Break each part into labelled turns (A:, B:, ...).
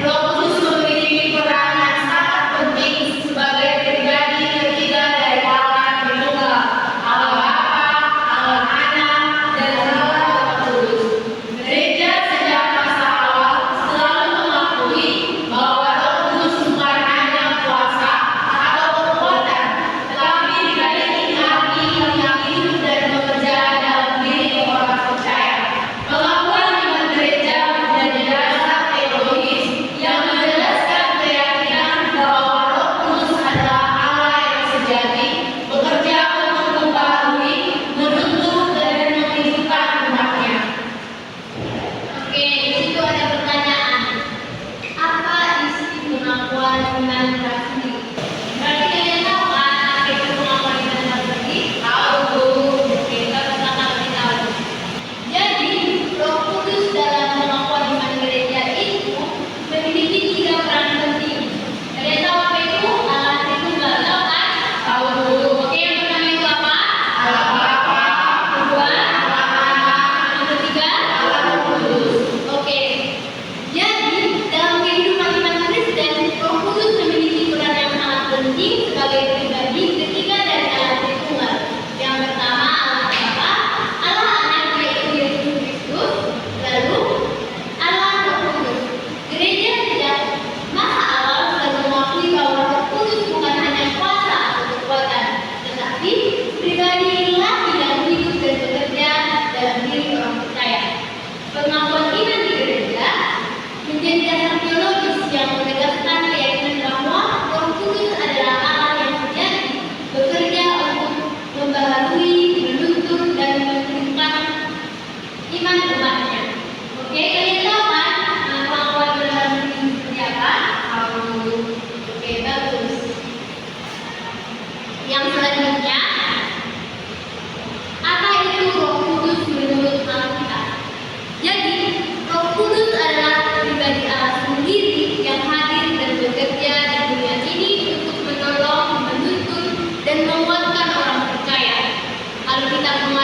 A: Roh Kudus memiliki peranan sangat penting sebagai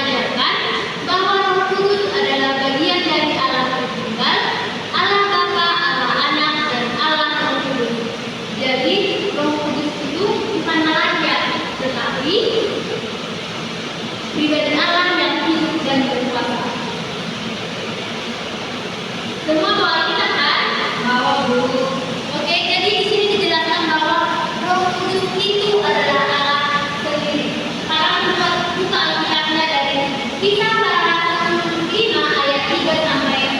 A: mengajarkan bahwa Roh Kudus adalah bagian dari Allah Tritunggal, Allah Bapa, Allah Anak, dan Allah Roh Kudus. Jadi Roh Kudus itu bukan manusia, tetapi pribadi Allah yang hidup dan berkuasa. Semua bawa kita kan? Bawa Bu. Oke, jadi di sini dijelaskan bahwa Roh Kudus itu adalah Allah sendiri. Sekarang buka Alkitabnya dari Kisah Para Rasul 5 ayat 3 sampai 4.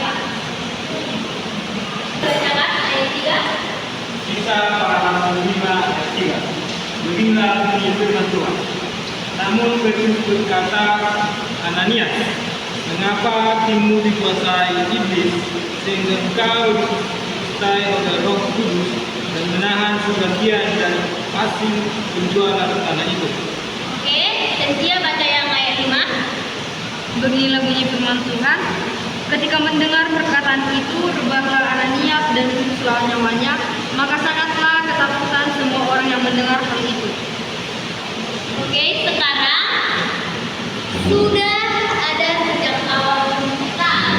A: Bacakan ayat 3.
B: Kisah Para Rasul 5 ayat 3. Beginilah bunyi firman Tuhan. Namun Petrus berkata, Ananias, mengapa hatimu dikuasai iblis sehingga engkau disertai oleh Roh Kudus dan menahan sebagian dan hasil penjualan tanah itu?
A: Oke, Cynthia baca yang ayat 5.
C: Beginilah bunyi firman Tuhan. Ketika mendengar perkataan itu, rebahlah Ananias dan kuduslah nyawanya, maka sangatlah ketakutan semua orang yang mendengar hal itu.
A: Oke, sekarang sudah ada sejak awal penciptaan.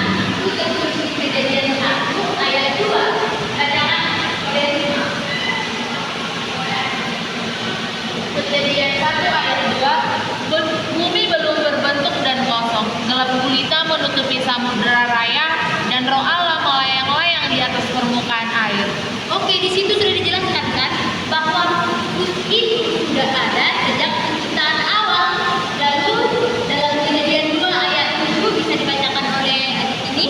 A: Itu tertulis di Kejadian 1 ayat 2. Bacakan ayat 5.
D: Kejadian 1 ayat 2, bumi belum berbentuk dan kosong, gelap gulita menutupi samudera raya, dan Roh Allah melayang-layang di atas permukaan air.
A: Oke, di situ sudah dijelaskan kan bahwa Kudus itu sudah ada sejak penciptaan awal. Lalu dalam Kejadian 2 ayat 7 bisa dibacakan oleh adik ini.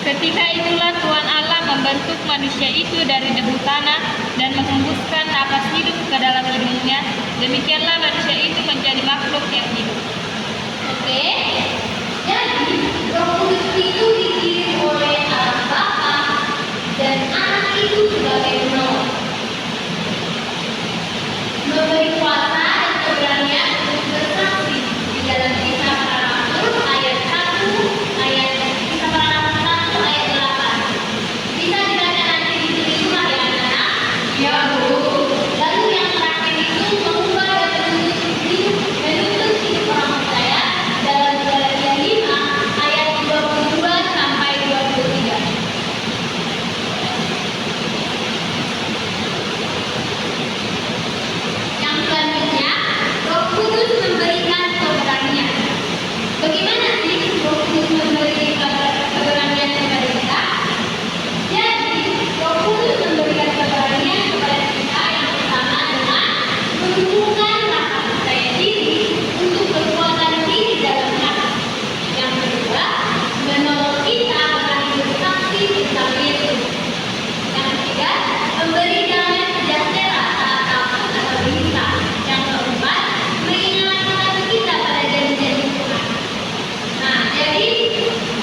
D: Ketika itulah Tuhan Allah membentuk manusia itu dari debu tanah dan menghembuskan napas hidup ke dalam hidungnya. Demikianlah manusia itu menjadi makhluk yang hidup.
A: Oke, jadi Roh Kudus itu dikirim oleh Allah Bapa dan Anak itu sebagai penolong, memberi kuasa dan keberanian untuk bersaksi di dalam Kisah Para Rasul ayat 1 ayat Kisah Para Rasul 1 ayat 8. Bisa dibaca nanti di rumah ya anak-anak? Ya Bu. Lalu yang terakhir itu mengubah dan menuntut hidup orang percaya dalam Galatia 5 ayat 22 sampai 23. Yang selanjutnya, Roh Kudus memberikan keberanian. Bagaimana sih Roh Kudus memberi keberanian kepada kita? Jadi, Roh Kudus memberikan keberanian kepada kita yang pertama dengan menumbuhkan rasa percaya diri untuk berkuatan diri dalam hati. Yang kedua, menolong kita berani bersaksi tentang Yesus. Yang ketiga, memberi damai sejahtera saat takut atau gelisah. Yang keempat, mengingatkan kita pada janji-janji Tuhan. Nah, jadi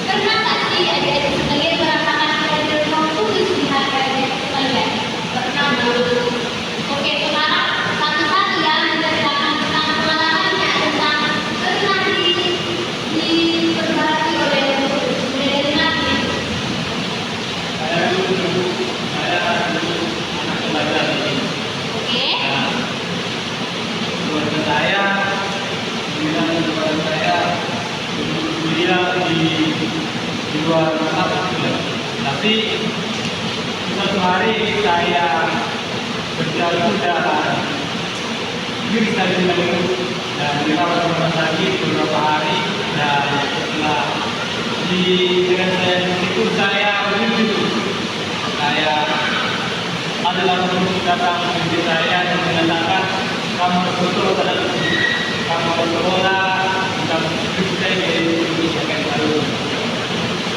A: pernah nggak sih adik-adik sekalian merasakan kehadiran Roh Kudus di hati adik sekalian? Pernah Bu? Oke, sekarang satu-satu ya menceritakan tentang pengalamannya tentang pernah diperbarui oleh Roh Kudus. Mulai dari mana?
B: Saya dulu anak pelajar ini.
A: Oke.
B: Keluarga saya bilang kepada saya untuk kuliah di luar kampus. Tapi suatu hari saya berjalan jalan diri saya bilang dan dirawat di rumah sakit beberapa hari, dan setelah dengan saya di situ saya begitu saya adalah untuk datang ke saya dan mengatakan kamu harus betul pada kamu harus sekolah, kamu hidup saya dari Indonesia kan baru.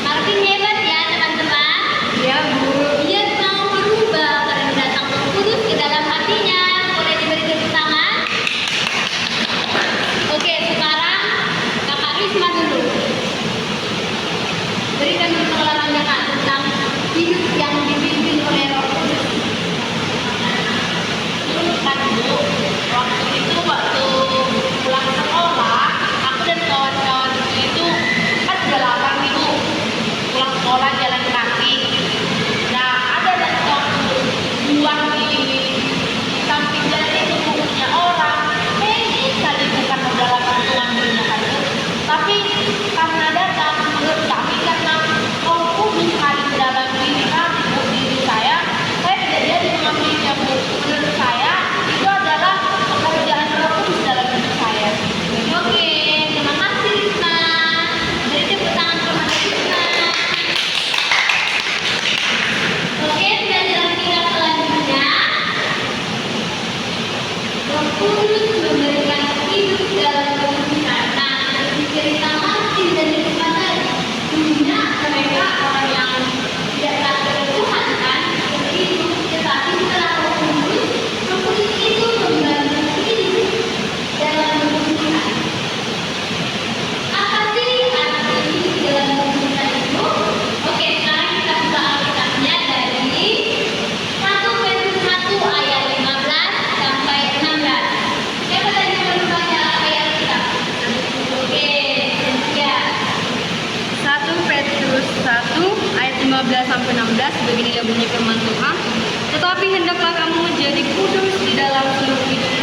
A: Marvin hebat ya teman-teman.
C: Ya Bu.
A: Dia mau berubah karena datang Roh Kudus ke dalam hatinya. Boleh diberi tepuk tangan. Oke, sekarang Kakak Risma dulu. Berikan pengalamannya Kak tentang hidup yang dipimpin oleh Roh Kudus.
D: Kan Bu, waktu itu waktu pulang sekolah
C: ke-16, beginilah bunyi firman Tuhan. Tetapi hendaklah kamu menjadi kudus di dalam seluruh hidupmu,